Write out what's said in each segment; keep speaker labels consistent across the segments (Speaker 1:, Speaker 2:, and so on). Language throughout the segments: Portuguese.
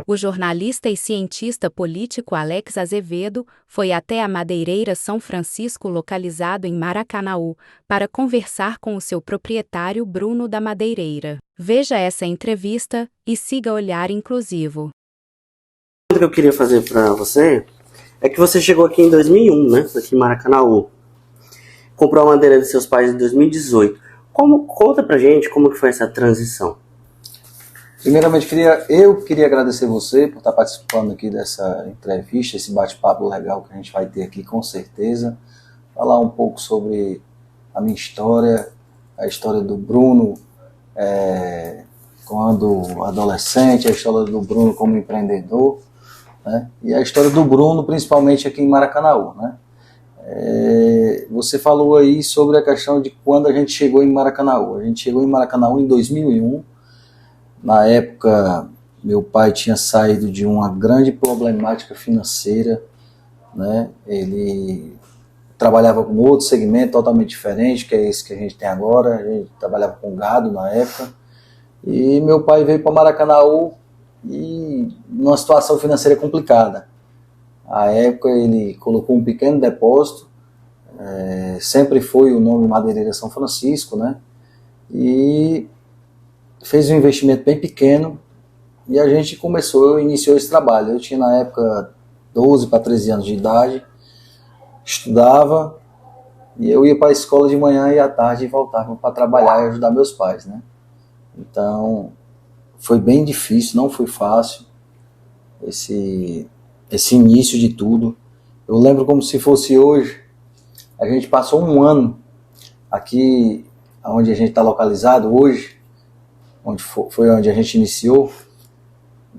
Speaker 1: O jornalista e cientista político Alex Azevedo foi até a madeireira São Francisco, localizado em Maracanaú, para conversar com o seu proprietário Bruno da Madeireira. Veja essa entrevista e siga Olhar Inclusivo.
Speaker 2: O que eu queria fazer para você é que você chegou aqui em 2001, né? Aqui em Maracanaú. Comprou a madeira dos seus pais em 2018. Conta pra gente como que foi essa transição.
Speaker 3: Primeiramente, eu queria agradecer você por estar participando aqui dessa entrevista, esse bate-papo legal que a gente vai ter aqui, com certeza. Falar um pouco sobre a minha história, a história do Bruno quando adolescente, a história do Bruno como empreendedor, né? E a história do Bruno, principalmente aqui em Maracanaú, né? Você falou aí sobre a questão de quando a gente chegou em Maracanaú. A gente chegou em Maracanaú em 2001. Na época, meu pai tinha saído de uma grande problemática financeira, né? Ele trabalhava com outro segmento totalmente diferente, que é esse que a gente tem agora. A gente trabalhava com gado na época. E meu pai veio para Maracanaú e numa situação financeira complicada. À época ele colocou um pequeno depósito, sempre foi o nome Madeireira São Francisco, né? E fez um investimento bem pequeno e a gente iniciou esse trabalho. Eu tinha na época 12 para 13 anos de idade, estudava e eu ia para a escola de manhã e à tarde voltava para trabalhar e ajudar meus pais, né? Então foi bem difícil, não foi fácil esse início de tudo. Eu lembro como se fosse hoje. A gente passou um ano aqui onde a gente está localizado hoje, foi onde a gente iniciou.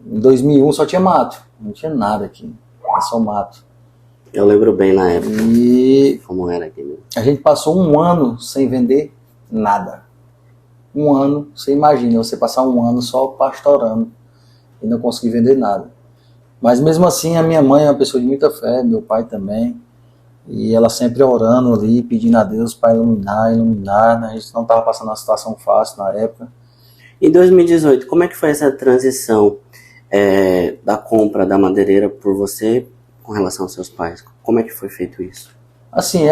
Speaker 3: Em 2001 só tinha mato, não tinha nada aqui, era só mato.
Speaker 2: Eu lembro bem na época como era aqui mesmo.
Speaker 3: A gente passou um ano sem vender nada. Um ano, você imagina, você passar um ano só pastorando e não conseguir vender nada. Mas mesmo assim a minha mãe é uma pessoa de muita fé, meu pai também, e ela sempre orando ali, pedindo a Deus para iluminar, né? A gente não estava passando uma situação fácil na época.
Speaker 2: Em 2018, como é que foi essa transição da compra da madeireira por você com relação aos seus pais? Como é que foi feito isso? Assim,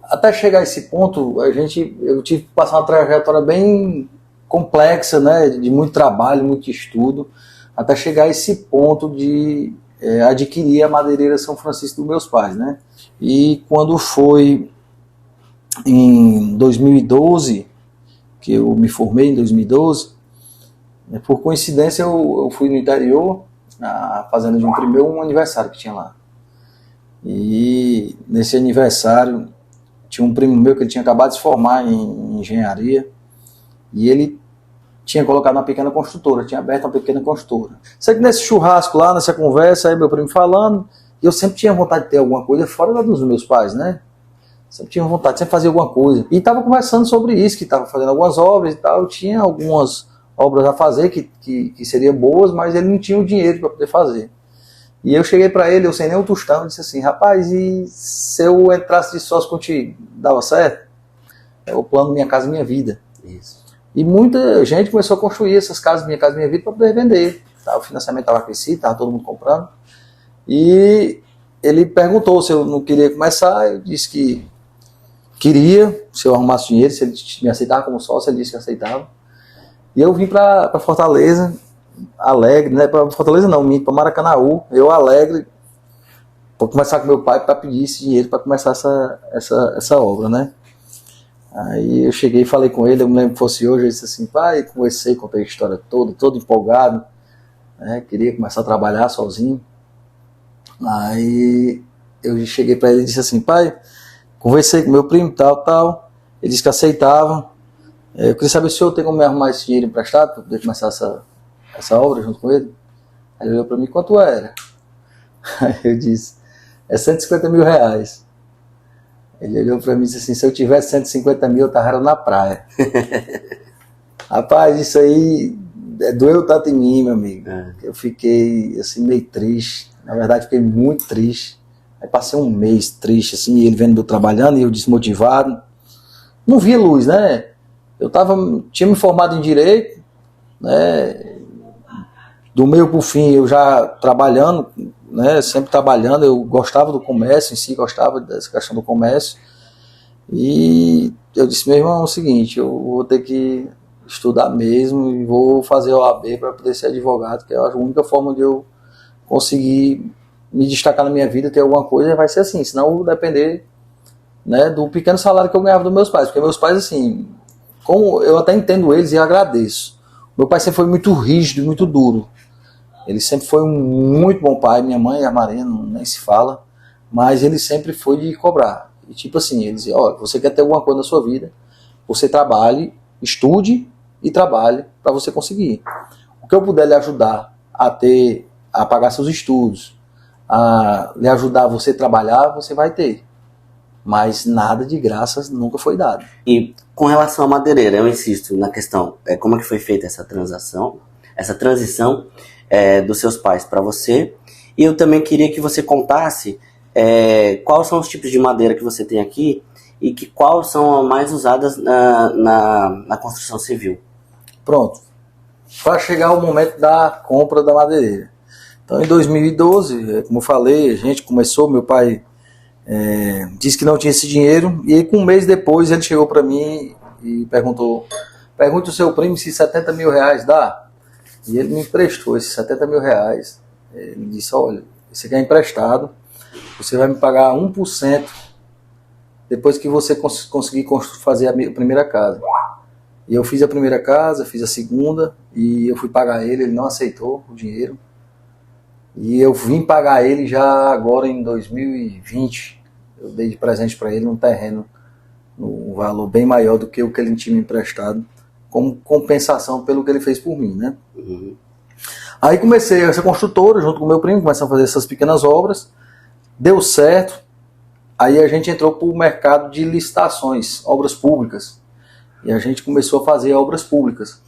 Speaker 2: até chegar a esse ponto, eu tive que passar uma trajetória bem complexa, né? De muito trabalho, muito estudo, até chegar a esse ponto de adquirir a madeireira São Francisco dos meus pais, né? E quando foi em 2012, que eu me formei em 2012, por coincidência eu fui no interior, na fazenda de um primo meu, um aniversário que tinha lá. E nesse aniversário tinha um primo meu que ele tinha acabado de se formar em engenharia, e ele tinha colocado uma pequena construtora, tinha aberto uma pequena construtora. Sei que nesse churrasco lá, nessa conversa, aí meu primo falando, eu sempre tinha vontade de ter alguma coisa fora dos meus pais, né? Sempre tinha vontade, sempre fazia alguma coisa. E estava conversando sobre isso, que estava fazendo algumas obras e tal, tinha algumas obras a fazer que seriam boas, mas ele não tinha o dinheiro para poder fazer. E eu cheguei para ele, eu sem nem um tostão, disse assim: rapaz, e se eu entrasse de sócio contigo, dava certo? É o plano Minha Casa Minha Vida. Isso. E muita gente começou a construir essas casas Minha Casa Minha Vida para poder vender. O financiamento estava aquecido, estava todo mundo comprando. E ele perguntou se eu não queria começar, eu disse que queria, se eu arrumasse dinheiro, se ele me aceitava como sócio, ele disse que aceitava. E eu vim para Fortaleza, alegre, né? Para Fortaleza não, vim para Maracanaú, eu alegre, para começar com meu pai para pedir esse dinheiro para começar essa obra, né? Aí eu cheguei e falei com ele, eu me lembro que fosse hoje, eu disse assim: pai, conversei, contei a história toda, todo empolgado, né? Queria começar a trabalhar sozinho. Aí eu cheguei para ele e disse assim: pai, conversei com meu primo, tal, ele disse que aceitava. Eu queria saber se eu tenho como me arrumar esse dinheiro emprestado para poder começar essa obra junto com ele. Aí ele olhou para mim: quanto era? Aí eu disse: é 150 mil reais. Ele olhou para mim e disse assim: se eu tivesse 150 mil, eu estava na praia. Rapaz, isso aí doeu tanto em mim, meu amigo. Eu fiquei assim meio triste. Na verdade, fiquei muito triste.
Speaker 3: Aí passei um mês triste, assim, ele vendo eu trabalhando e eu desmotivado. Não via luz, né? Tinha me formado em Direito, né? Do meio pro fim eu já trabalhando, né? Sempre trabalhando, eu gostava do comércio em si, gostava dessa questão do comércio. E eu disse, meu irmão, é o seguinte, eu vou ter que estudar mesmo e vou fazer a OAB para poder ser advogado, que é a única forma de eu conseguir me destacar na minha vida, ter alguma coisa, vai ser assim, senão eu vou depender, né, do pequeno salário que eu ganhava dos meus pais, porque meus pais, assim, como eu até entendo eles e agradeço, meu pai sempre foi muito rígido, muito duro, ele sempre foi um muito bom pai, minha mãe, a Maria, nem se fala, mas ele sempre foi de cobrar, e tipo assim, ele dizia, olha, você quer ter alguma coisa na sua vida, você trabalhe, estude e trabalhe para você conseguir. O que eu puder lhe ajudar a pagar seus estudos, a lhe ajudar a você trabalhar, você vai ter. Mas nada de graças nunca foi dado.
Speaker 2: E com relação à madeireira, eu insisto na questão, como é que foi feita essa transição dos seus pais para você. E eu também queria que você contasse quais são os tipos de madeira que você tem aqui e quais são as mais usadas na construção civil.
Speaker 3: Pronto. Para chegar o momento da compra da madeireira. Então, em 2012, como eu falei, a gente começou, meu pai disse que não tinha esse dinheiro, e aí, um mês depois ele chegou para mim e perguntou, pergunte ao seu primo se 70 mil reais dá. E ele me emprestou esses 70 mil reais. Ele disse, olha, esse aqui é emprestado, você vai me pagar 1% depois que você conseguir fazer a primeira casa. E eu fiz a primeira casa, fiz a segunda, e eu fui pagar ele não aceitou o dinheiro. E eu vim pagar ele já agora em 2020. Eu dei de presente para ele um terreno, um valor bem maior do que o que ele tinha me emprestado, como compensação pelo que ele fez por mim, né?
Speaker 2: Uhum.
Speaker 3: Aí comecei essa construtora, junto com meu primo, começamos a fazer essas pequenas obras, deu certo, aí a gente entrou para o mercado de licitações, obras públicas, e a gente começou a fazer obras públicas.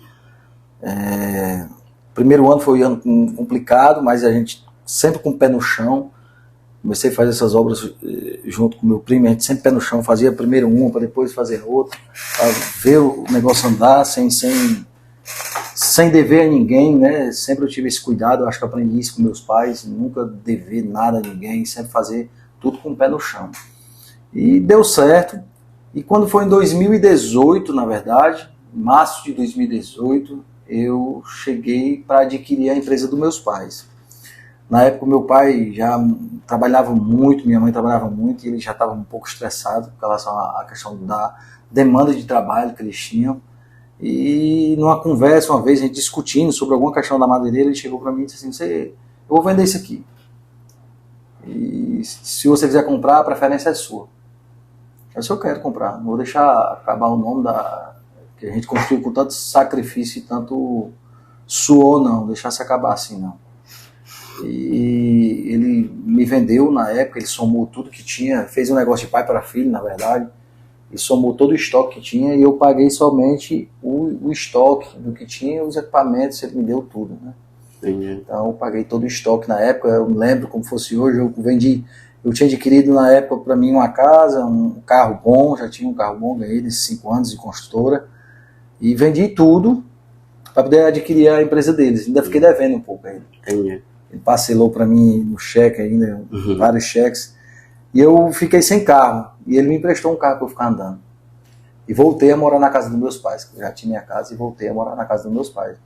Speaker 3: Primeiro ano foi um ano complicado, mas a gente sempre com o pé no chão. Comecei a fazer essas obras junto com meu primo, a gente sempre pé no chão, fazia primeiro uma para depois fazer outra, para ver o negócio andar sem dever a ninguém, né? Sempre eu tive esse cuidado, eu acho que eu aprendi isso com meus pais, nunca dever nada a ninguém, sempre fazer tudo com o pé no chão. E deu certo, e quando foi em 2018, na verdade, em março de 2018, eu cheguei para adquirir a empresa dos meus pais. Na época, meu pai já trabalhava muito, minha mãe trabalhava muito, e ele já estava um pouco estressado com relação à questão da demanda de trabalho que eles tinham. E numa conversa, uma vez, a gente discutindo sobre alguma questão da madeireira, ele chegou para mim e disse assim, eu vou vender isso aqui. E se você quiser comprar, a preferência é sua. Eu disse, eu quero comprar, não vou deixar acabar o nome que a gente construiu com tanto sacrifício e tanto suor, não, deixar se acabar assim, não. E ele me vendeu na época, ele somou tudo que tinha, fez um negócio de pai para filho, na verdade, ele somou todo o estoque que tinha e eu paguei somente o estoque do que tinha, os equipamentos, ele me deu tudo, né?
Speaker 2: Entendi.
Speaker 3: Então eu paguei todo o estoque na época, eu me lembro como fosse hoje, eu tinha adquirido na época para mim uma casa, um carro bom, já tinha um carro bom, ganhei nesses 5 anos de construtora, e vendi tudo para poder adquirir a empresa deles, ainda fiquei devendo um pouco ainda.
Speaker 2: Entendi.
Speaker 3: Ele parcelou para mim no cheque ainda, vários cheques, e eu fiquei sem carro, e ele me emprestou um carro para eu ficar andando. E voltei a morar na casa dos meus pais, eu já tinha minha casa e voltei a morar na casa dos meus pais.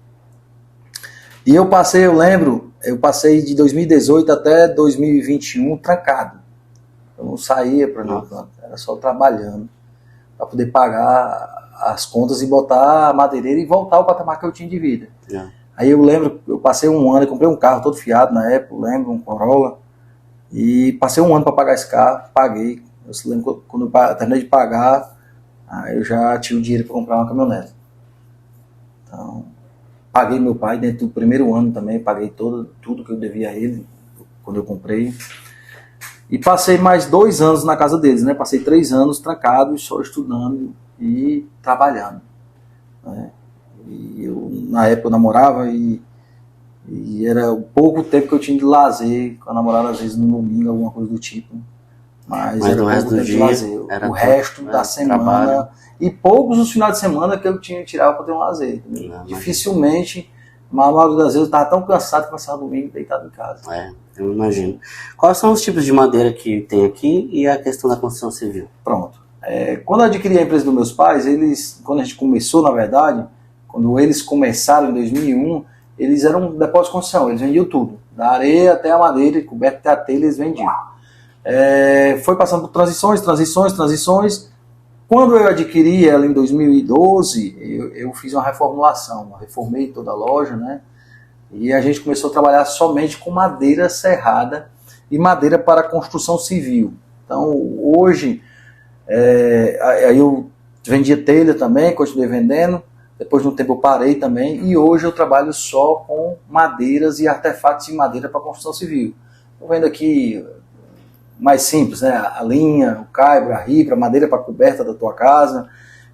Speaker 3: E eu passei de 2018 até 2021 trancado. Eu não saía para nenhum canto, era só trabalhando, para poder pagar as contas e botar a madeireira e voltar ao patamar que eu tinha de vida. Aí eu lembro, eu passei um ano, eu comprei um carro todo fiado na época, eu lembro, um Corolla, e passei um ano para pagar esse carro, paguei. Eu lembro quando eu terminei de pagar, aí eu já tinha o dinheiro para comprar uma caminhonete. Então, paguei meu pai dentro do primeiro ano também, paguei tudo que eu devia a ele quando eu comprei. E passei mais 2 anos na casa deles, né? Passei 3 anos trancado, só estudando e trabalhando, né? E eu, na época eu namorava e E era o pouco tempo que eu tinha de lazer com a namorada, às vezes no domingo, alguma coisa do tipo. Mas era
Speaker 2: o resto do dia,
Speaker 3: o resto da semana, trabalho. E poucos os finais de semana que eu tinha que tirar para ter um lazer. Dificilmente, mas a maioria das vezes eu estava tão cansado que passava domingo deitado em casa.
Speaker 2: Eu imagino. Quais são os tipos de madeira que tem aqui e a questão da construção civil?
Speaker 3: Pronto. Quando eu adquiri a empresa dos meus pais, quando a gente começou, na verdade, quando eles começaram em 2001, eles eram um depósito de construção, eles vendiam tudo, da areia até a madeira, coberta até a telha, eles vendiam. Foi passando por transições. Quando eu adquiri ela em 2012, eu fiz uma reformulação, reformei toda a loja, né? E a gente começou a trabalhar somente com madeira serrada e madeira para construção civil. Então, hoje, aí eu vendia telha também, continuei vendendo. Depois de um tempo eu parei também. E hoje eu trabalho só com madeiras e artefatos de madeira para construção civil. Estou vendo aqui mais simples, né? A linha, o caibro, a ripra, a madeira para coberta da tua casa.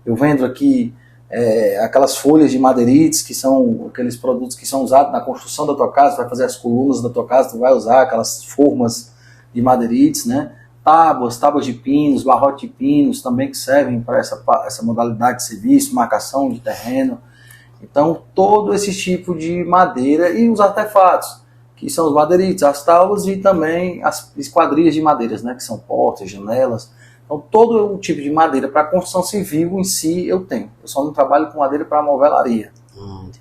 Speaker 3: Eu vendo aqui aquelas folhas de madeirites, que são aqueles produtos que são usados na construção da tua casa, vai fazer as colunas da tua casa, tu vai usar aquelas formas de madeirites, né? Tábuas de pinos, barrote de pinos também que servem para essa modalidade de serviço, marcação de terreno. Então, todo esse tipo de madeira e os artefatos, que são os madeirites, as tábuas e também as esquadrias de madeiras, né, que são portas, janelas. Então, todo o tipo de madeira para construção civil em si eu tenho. Eu só não trabalho com madeira para movelaria.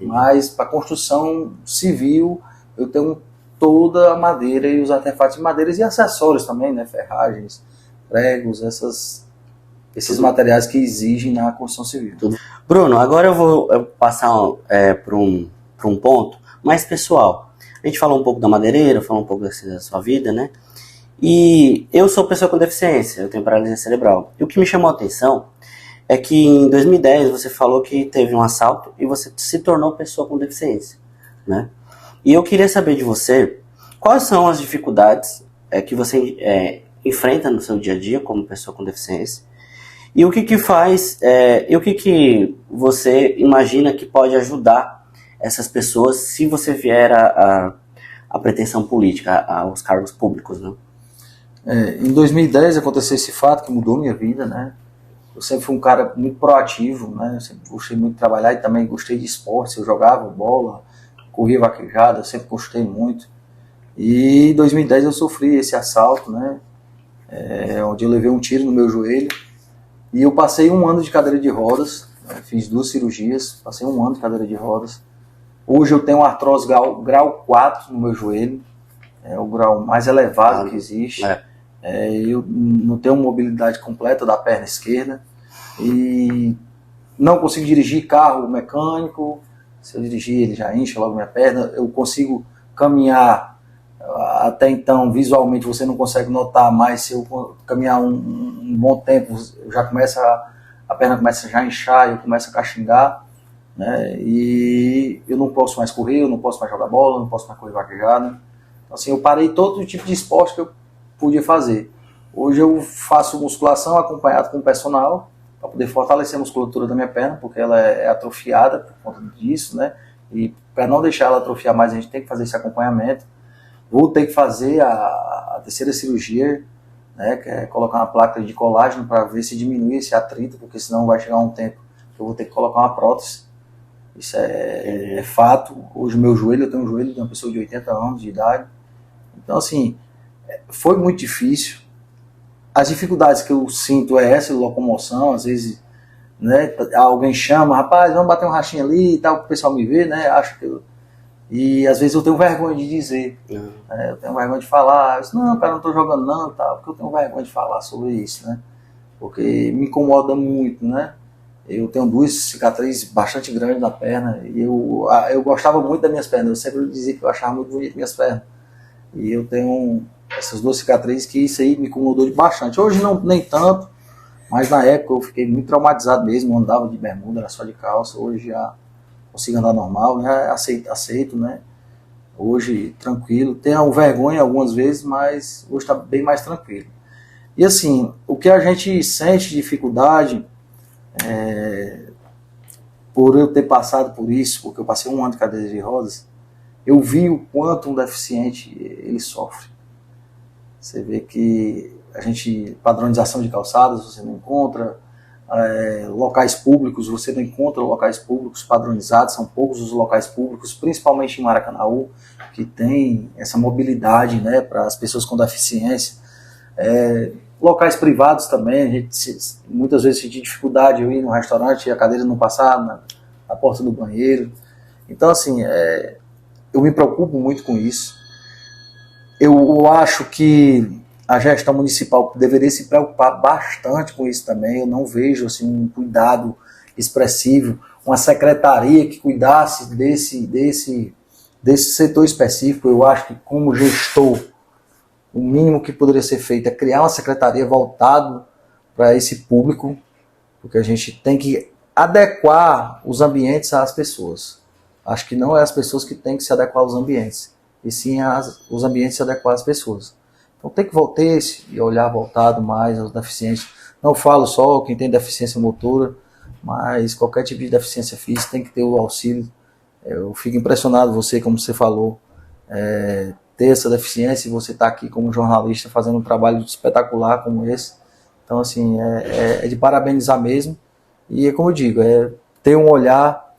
Speaker 3: Mas para construção civil eu tenho toda a madeira e os artefatos de madeiras e acessórios também, né, ferragens, pregos, esses materiais que exigem na construção civil.
Speaker 2: Bruno, agora eu vou passar para um ponto mais pessoal. A gente falou um pouco da madeireira, falou um pouco da sua vida, né? E eu sou pessoa com deficiência, eu tenho paralisia cerebral. E o que me chamou a atenção é que em 2010 você falou que teve um assalto e você se tornou pessoa com deficiência, né? E eu queria saber de você quais são as dificuldades que você enfrenta no seu dia a dia como pessoa com deficiência e o que faz, e o que você imagina que pode ajudar essas pessoas se você vier a pretensão política, aos cargos públicos, né?
Speaker 3: Em 2010 aconteceu esse fato que mudou minha vida, né? Eu sempre fui um cara muito proativo, né? Eu sempre gostei muito de trabalhar e também gostei de esporte. Eu jogava bola, corria vaquejada, eu sempre gostei muito. E em 2010 eu sofri esse assalto, né? Onde eu levei um tiro no meu joelho. E eu passei 1 ano de cadeira de rodas, né? Fiz 2 cirurgias, passei 1 ano de cadeira de rodas. Hoje eu tenho artrose grau 4 no meu joelho, é o grau mais elevado que existe. Eu não tenho mobilidade completa da perna esquerda e não consigo dirigir carro mecânico. Se eu dirigir, ele já incha logo minha perna. Eu consigo caminhar, até então visualmente você não consegue notar, mas se eu caminhar um bom tempo, já a perna começa já a inchar, eu começo a caxingar, né? E eu não posso mais correr, eu não posso mais jogar bola, eu não posso mais correr vaquejada. Então, assim, eu parei todo tipo de esporte que eu podia fazer. Hoje eu faço musculação acompanhado com o personal para poder fortalecer a musculatura da minha perna, porque ela é atrofiada por conta disso, né? E para não deixar ela atrofiar mais, a gente tem que fazer esse acompanhamento. Vou ter que fazer a 3ª cirurgia, né? Que é colocar uma placa de colágeno para ver se diminui esse atrito, porque senão vai chegar um tempo que eu vou ter que colocar uma prótese. Isso é fato. Hoje o meu joelho, eu tenho um joelho de uma pessoa de 80 anos de idade. Então, assim, foi muito difícil. As dificuldades que eu sinto é essa, locomoção, às vezes, né, alguém chama, rapaz, vamos bater um rachinho ali e tal, o pessoal me vê, né, acho que e às vezes eu tenho vergonha de dizer, né, eu tenho vergonha de falar, não, cara, não estou jogando não, tal, porque eu tenho vergonha de falar sobre isso, né, porque me incomoda muito, né. Eu tenho 2 cicatrizes bastante grandes na perna e eu gostava muito das minhas pernas, eu sempre dizia que eu achava muito bonito minhas pernas. E eu tenho essas 2 cicatrizes que isso aí me incomodou bastante. Hoje não, nem tanto, mas na época eu fiquei muito traumatizado mesmo, andava de bermuda, era só de calça. Hoje já consigo andar normal, né? Aceito, né? Hoje tranquilo, tenho vergonha algumas vezes, mas hoje está bem mais tranquilo. E assim, o que a gente sente de dificuldade, por eu ter passado por isso, porque eu passei 1 ano de cadeira de rodas, eu vi o quanto um deficiente ele sofre. Você vê que padronização de calçadas você não encontra, locais públicos, você não encontra locais públicos padronizados, são poucos os locais públicos, principalmente em Maracanaú, que tem essa mobilidade, né, para as pessoas com deficiência. Locais privados também, a gente muitas vezes sente dificuldade de ir no restaurante e a cadeira não passar na porta do banheiro. Então, assim, eu me preocupo muito com isso. Eu acho que a gestão municipal deveria se preocupar bastante com isso também. Eu não vejo assim, um cuidado expressivo, uma secretaria que cuidasse desse setor específico. Eu acho que, como gestor, o mínimo que poderia ser feito é criar uma secretaria voltada para esse público, porque a gente tem que adequar os ambientes às pessoas. Acho que não é as pessoas que têm que se adequar aos ambientes, e sim os ambientes se adequar às pessoas. Então tem que ter esse olhar voltado mais aos deficientes. Não falo só quem tem deficiência motora, mas qualquer tipo de deficiência física tem que ter o auxílio. Eu fico impressionado, como você falou, ter essa deficiência e você estar aqui como jornalista fazendo um trabalho espetacular como esse. Então, assim, é de parabenizar mesmo. E é como eu digo, ter um olhar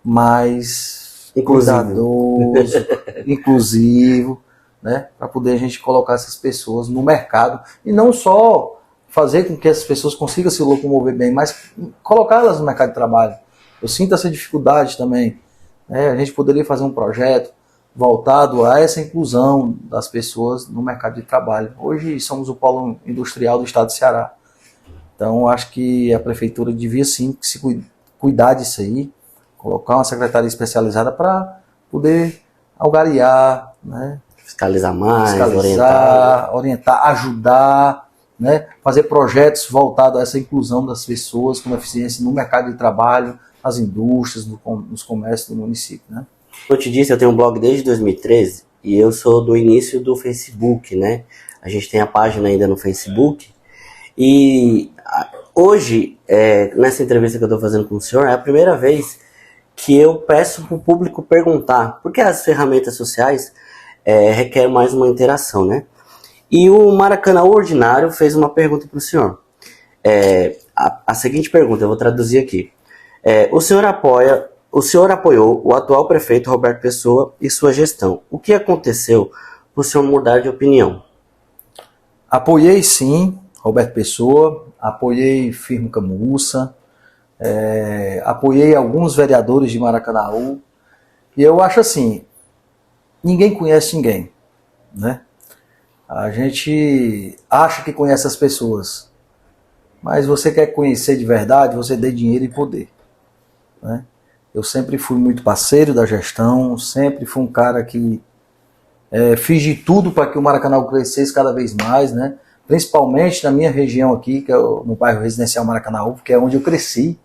Speaker 3: mais cuidadoso, inclusivo, né, para poder a gente colocar essas pessoas no mercado e não só fazer com que essas pessoas consigam se locomover bem, mas colocá-las no mercado de trabalho. Eu sinto essa dificuldade também. A gente poderia fazer um projeto voltado a essa inclusão das pessoas no mercado de trabalho. Hoje somos o polo industrial do estado do Ceará. Então acho que a prefeitura devia sim se cuidar disso aí, colocar uma secretaria especializada para poder algariar, né?
Speaker 2: Fiscalizar mais,
Speaker 3: orientar, ajudar, né? Fazer projetos voltados a essa inclusão das pessoas com deficiência no mercado de trabalho, nas indústrias, nos comércios do município, né?
Speaker 2: Eu te disse, eu tenho um blog desde 2013 e eu sou do início do Facebook, né? A gente tem a página ainda no Facebook e hoje, nessa entrevista que eu estou fazendo com o senhor, é a primeira vez que eu peço para o público perguntar, porque as ferramentas sociais requerem mais uma interação, né? E o Maracanaú Ordinário fez uma pergunta para o senhor. A seguinte pergunta, eu vou traduzir aqui. O senhor apoiou o atual prefeito Roberto Pessoa e sua gestão. O que aconteceu para o senhor mudar de opinião?
Speaker 3: Apoiei sim Roberto Pessoa, apoiei Firmo Camussa, apoiei alguns vereadores de Maracanaú, e eu acho assim, ninguém conhece ninguém, né? A gente acha que conhece as pessoas, mas você quer conhecer de verdade, você dê dinheiro e poder, né? Eu sempre fui muito parceiro da gestão, sempre fui um cara que fiz de tudo para que o Maracanaú crescesse cada vez mais, né? Principalmente na minha região aqui, que é no bairro Residencial Maracanaú, porque é onde eu cresci,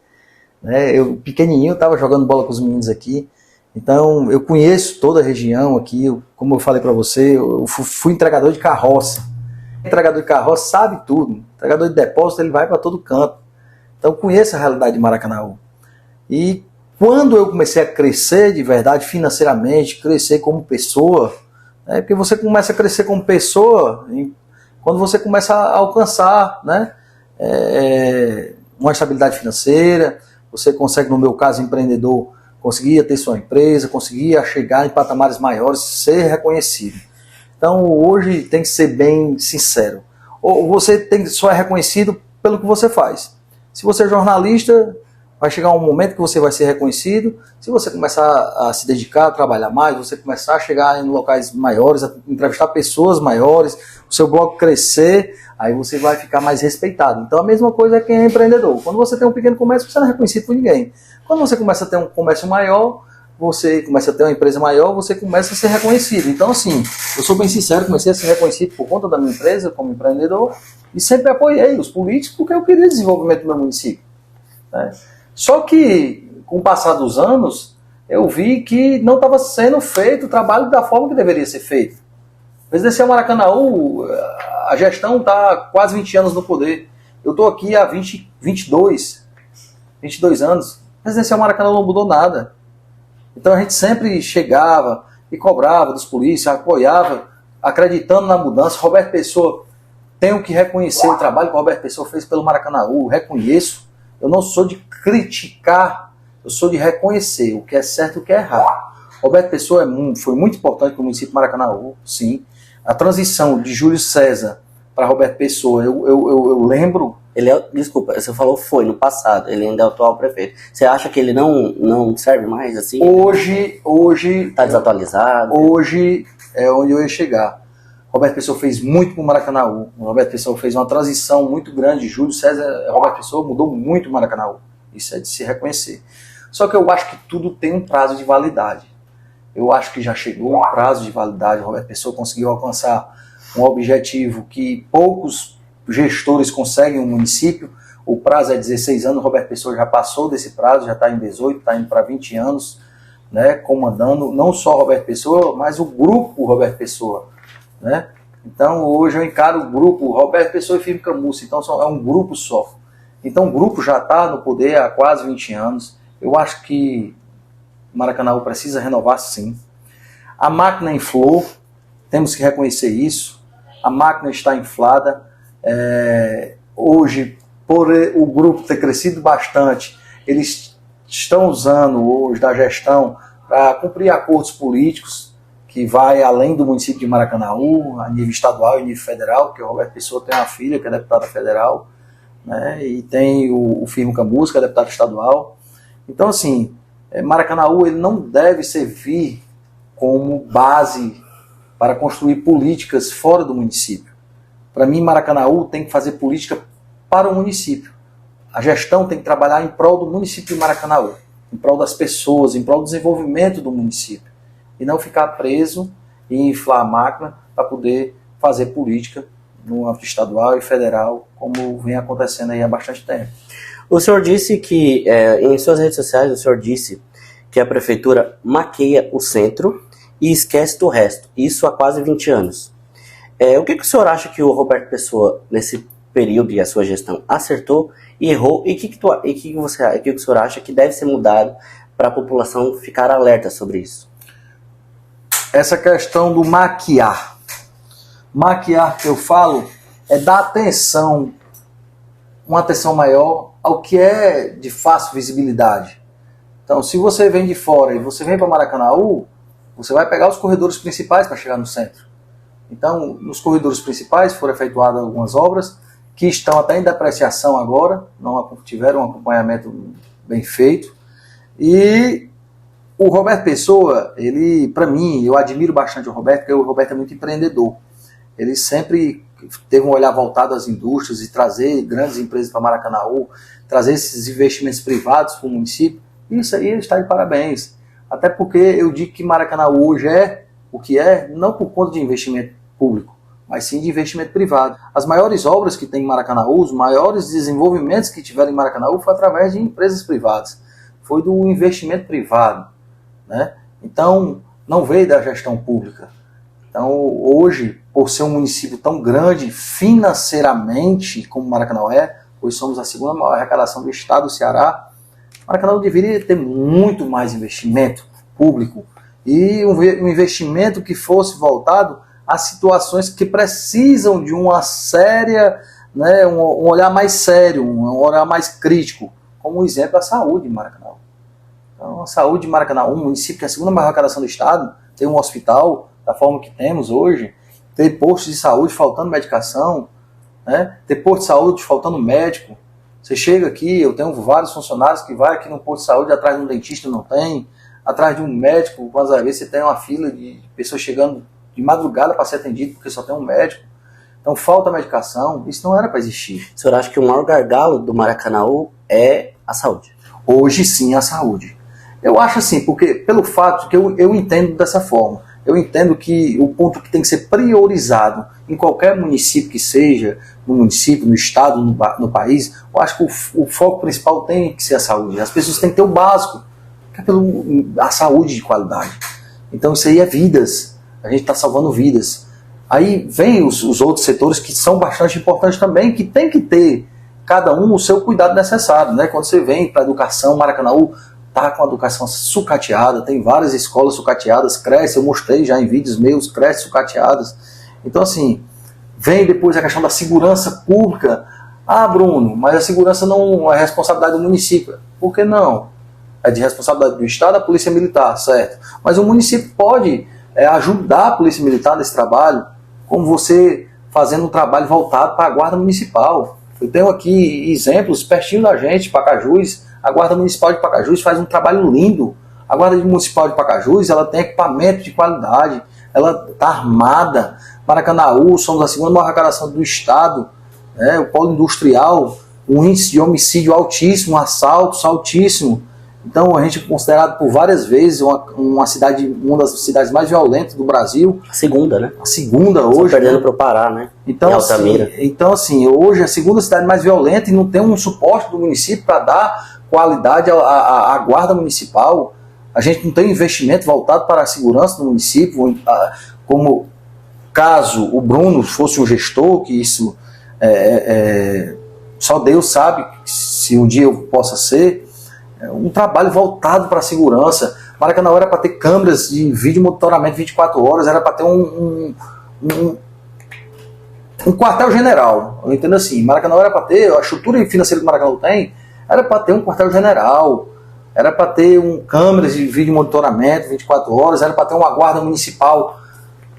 Speaker 3: né? Eu pequenininho estava jogando bola com os meninos aqui, então eu conheço toda a região aqui. Como eu falei para você, eu fui entregador de carroça. O entregador de carroça sabe tudo, o entregador de depósito ele vai para todo canto, então eu conheço a realidade de Maracanaú. E quando eu comecei a crescer de verdade financeiramente, crescer como pessoa, porque você começa a crescer como pessoa quando você começa a alcançar, né, uma estabilidade financeira, você consegue, no meu caso, empreendedor, conseguia ter sua empresa, conseguia chegar em patamares maiores, ser reconhecido. Então, hoje tem que ser bem sincero. Ou você só é reconhecido pelo que você faz. Se você é jornalista, vai chegar um momento que você vai ser reconhecido. Se você começar a se dedicar, a trabalhar mais, você começar a chegar em locais maiores, a entrevistar pessoas maiores, o seu blog crescer, aí você vai ficar mais respeitado. Então a mesma coisa é quem é empreendedor. Quando você tem um pequeno comércio, você não é reconhecido por ninguém. Quando você começa a ter um comércio maior, você começa a ter uma empresa maior, você começa a ser reconhecido. Então, assim, eu sou bem sincero, comecei a ser reconhecido por conta da minha empresa como empreendedor e sempre apoiei os políticos porque eu queria desenvolvimento do meu município, né? Só que, com o passar dos anos, eu vi que não estava sendo feito o trabalho da forma que deveria ser feito. Residencial Maracanaú, a gestão está quase 20 anos no poder. Eu estou aqui há 22 anos. Residencial Maracanaú não mudou nada. Então a gente sempre chegava, e cobrava dos polícias, apoiava, acreditando na mudança. Roberto Pessoa, tenho que reconhecer o trabalho que o Roberto Pessoa fez pelo Maracanaú, reconheço. Eu não sou de criticar, eu sou de reconhecer o que é certo e o que é errado. Roberto Pessoa foi muito importante para o município de Maracanaú, sim. A transição de Júlio César para Roberto Pessoa, eu lembro...
Speaker 2: Desculpa, você falou foi no passado, ele ainda é o atual prefeito. Você acha que ele não serve mais assim?
Speaker 3: Hoje... Está
Speaker 2: desatualizado?
Speaker 3: Hoje é onde eu ia chegar. Roberto Pessoa fez muito para o Maracanaú. Roberto Pessoa fez uma transição muito grande. Júlio César, Roberto Pessoa mudou muito o Maracanaú. Isso é de se reconhecer. Só que eu acho que tudo tem um prazo de validade. Eu acho que já chegou o prazo de validade. Roberto Pessoa conseguiu alcançar um objetivo que poucos gestores conseguem no município. O prazo é 16 anos. Roberto Pessoa já passou desse prazo, já está em 18, está indo para 20 anos, né, comandando não só Roberto Pessoa, mas o grupo Roberto Pessoa, né? Então hoje eu encaro o grupo Roberto Pessoa e Firmo Camussa, então é um grupo só. Então o grupo já está no poder há quase 20 anos. Eu acho que Maracanaú precisa renovar, sim. A máquina inflou, temos que reconhecer isso. A máquina está inflada. Hoje, por o grupo ter crescido bastante, eles estão usando hoje da gestão para cumprir acordos políticos que vai além do município de Maracanaú, a nível estadual e nível federal, porque o Roberto Pessoa tem uma filha que é deputada federal, né, e tem o Firmo Camussa, que é deputado estadual. Então, assim, Maracanaú ele não deve servir como base para construir políticas fora do município. Para mim, Maracanaú tem que fazer política para o município. A gestão tem que trabalhar em prol do município de Maracanaú, em prol das pessoas, em prol do desenvolvimento do município. E não ficar preso e inflar a máquina para poder fazer política no âmbito estadual e federal, como vem acontecendo aí há bastante tempo.
Speaker 2: O senhor disse que, em suas redes sociais, o senhor disse que a prefeitura maqueia o centro e esquece do resto. Isso há quase 20 anos. O que o senhor acha que o Roberto Pessoa, nesse período e a sua gestão, acertou e errou? E o que o senhor acha que deve ser mudado para a população ficar alerta sobre isso?
Speaker 3: Essa questão do maquiar. Maquiar que eu falo é dar atenção, uma atenção maior ao que é de fácil visibilidade. Então, se você vem de fora e você vem para Maracanaú, você vai pegar os corredores principais para chegar no centro. Então, nos corredores principais foram efetuadas algumas obras que estão até em depreciação agora, não tiveram um acompanhamento bem feito. E o Roberto Pessoa, ele, para mim, eu admiro bastante o Roberto, porque o Roberto é muito empreendedor. Ele sempre teve um olhar voltado às indústrias e trazer grandes empresas para Maracanaú, trazer esses investimentos privados para o município. Isso aí ele está de parabéns. Até porque eu digo que Maracanaú hoje é o que é, não por conta de investimento público, mas sim de investimento privado. As maiores obras que tem em Maracanaú, os maiores desenvolvimentos que tiveram em Maracanaú foi através de empresas privadas. Foi do investimento privado, né? Então, não veio da gestão pública. Então, hoje, por ser um município tão grande financeiramente como Maracanaú hoje somos a segunda maior arrecadação do estado do Ceará, Maracanaú deveria ter muito mais investimento público e um investimento que fosse voltado a situações que precisam de uma séria, né, um olhar mais sério, um olhar mais crítico, como o exemplo da saúde de Maracanaú. Então, a saúde de Maracanaú, um município que é a segunda maior arrecadação do estado, tem um hospital da forma que temos hoje, ter postos de saúde faltando medicação, né, ter posto de saúde faltando médico. Você chega aqui, eu tenho vários funcionários que vai aqui no posto de saúde, atrás de um dentista não tem, atrás de um médico, às vezes você tem uma fila de pessoas chegando de madrugada para ser atendido porque só tem um médico. Então falta medicação, isso não era para existir.
Speaker 2: O senhor acha que o maior gargalo do Maracanaú é a saúde?
Speaker 3: Hoje sim, a saúde. Eu acho assim, porque pelo fato que eu entendo dessa forma, eu entendo que o ponto que tem que ser priorizado em qualquer município que seja, no município, no estado, no país, eu acho que o foco principal tem que ser a saúde. As pessoas têm que ter o básico, que é a saúde de qualidade. Então isso aí é vidas, a gente está salvando vidas. Aí vem os outros setores que são bastante importantes também, que tem que ter cada um o seu cuidado necessário, né? Quando você vem para a educação, Maracanaú está com a educação sucateada, tem várias escolas sucateadas, cresce, eu mostrei já em vídeos meus, cresce sucateadas. Então assim, vem depois a questão da segurança pública. Ah, Bruno, mas a segurança não é responsabilidade do município. Por que não? É de responsabilidade do Estado, da Polícia Militar, certo? Mas o município pode ajudar a Polícia Militar nesse trabalho, como você fazendo um trabalho voltado para a Guarda Municipal. Eu tenho aqui exemplos pertinho da gente, Pacajus. A Guarda Municipal de Pacajus faz um trabalho lindo. A Guarda Municipal de Pacajus, ela tem equipamento de qualidade, ela está armada. Maracanaú, somos a segunda maior arrecadação do Estado, o polo industrial, um índice de homicídio altíssimo, assaltos altíssimo. Então a gente é considerado por várias vezes uma das cidades mais violentas do Brasil.
Speaker 2: A segunda, né?
Speaker 3: A segunda hoje.
Speaker 2: Perdendo para o Pará, né?
Speaker 3: Então assim, hoje é a segunda cidade mais violenta e não tem um suporte do município para dar qualidade à guarda municipal. A gente não tem investimento voltado para a segurança do município, como caso o Bruno fosse um gestor, que isso só Deus sabe se um dia eu possa ser. Um trabalho voltado para a segurança. Maracanã era para ter câmeras de vídeo monitoramento 24 horas, era para ter um quartel-general. Eu entendo assim, Maracanã era para ter, a estrutura financeira que o Maracanã tem, era para ter um quartel-general, era para ter câmeras de vídeo monitoramento 24 horas, era para ter uma guarda municipal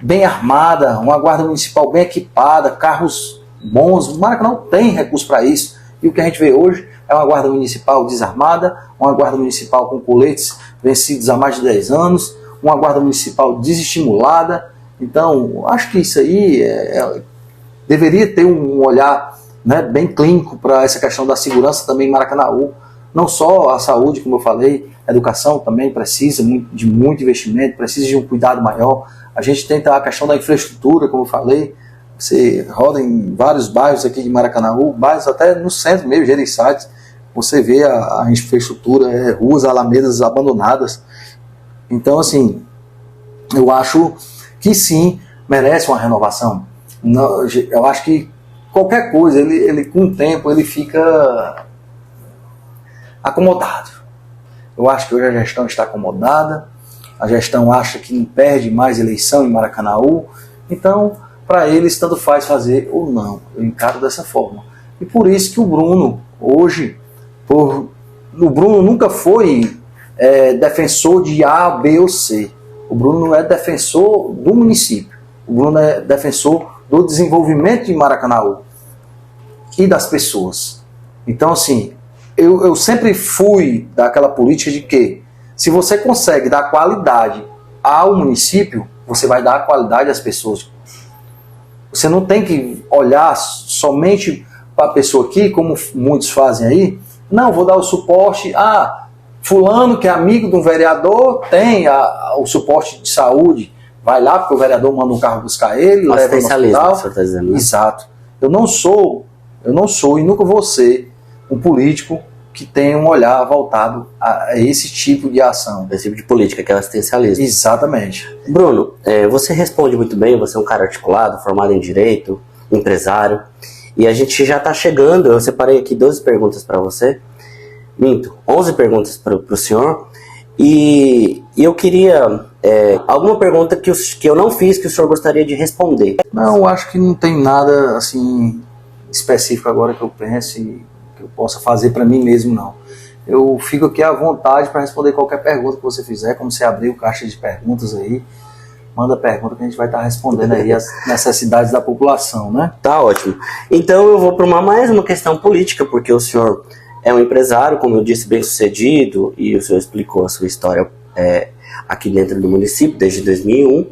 Speaker 3: bem armada, uma guarda municipal bem equipada, carros bons. O Maracanã tem recurso para isso. E o que a gente vê hoje é uma guarda municipal desarmada, uma guarda municipal com coletes vencidos há mais de 10 anos, uma guarda municipal desestimulada. Então, acho que isso aí deveria ter um olhar, né, bem clínico para essa questão da segurança também em Maracanaú. Não só a saúde, como eu falei, a educação também precisa de muito investimento, precisa de um cuidado maior. A gente tem a questão da infraestrutura, como eu falei. Você roda em vários bairros aqui de Maracanaú, bairros até no centro mesmo, Jereissati, você vê a infraestrutura, ruas, alamedas abandonadas. Então, assim, eu acho que sim, merece uma renovação. Eu acho que qualquer coisa, ele com o tempo, ele fica acomodado. Eu acho que hoje a gestão está acomodada, a gestão acha que não perde mais eleição em Maracanaú, então, para eles, tanto faz fazer ou não. Eu encaro dessa forma. E por isso que o Bruno, hoje, o Bruno nunca foi defensor de A, B ou C. O Bruno não é defensor do município. O Bruno é defensor do desenvolvimento de Maracanaú e das pessoas. Então, assim, eu sempre fui daquela política de que, se você consegue dar qualidade ao município, você vai dar qualidade às pessoas. Você não tem que olhar somente para a pessoa aqui, como muitos fazem aí. Não, vou dar o suporte. Fulano, que é amigo de um vereador, tem o suporte de saúde. Vai lá, porque o vereador manda um carro buscar ele, leva no hospital. Você tá dizendo, né? Exato. Eu não sou e nunca vou ser um político que tem um olhar voltado a esse tipo de ação.
Speaker 2: Esse tipo de política, que é o assistencialismo.
Speaker 3: Exatamente.
Speaker 2: Bruno, você responde muito bem, você é um cara articulado, formado em Direito, empresário, e a gente já está chegando, eu separei aqui 12 perguntas para você, 11 perguntas para o senhor, e eu queria alguma pergunta que eu não fiz que o senhor gostaria de responder.
Speaker 3: Não, acho que não tem nada assim específico agora que eu pense que eu possa fazer para mim mesmo, não. Eu fico aqui à vontade para responder qualquer pergunta que você fizer, como você abrir o caixa de perguntas aí, manda pergunta que a gente vai estar respondendo aí as necessidades da população, né?
Speaker 2: Tá ótimo. Então eu vou para mais uma questão política, porque o senhor é um empresário, como eu disse, bem sucedido, e o senhor explicou a sua história aqui dentro do município desde 2001.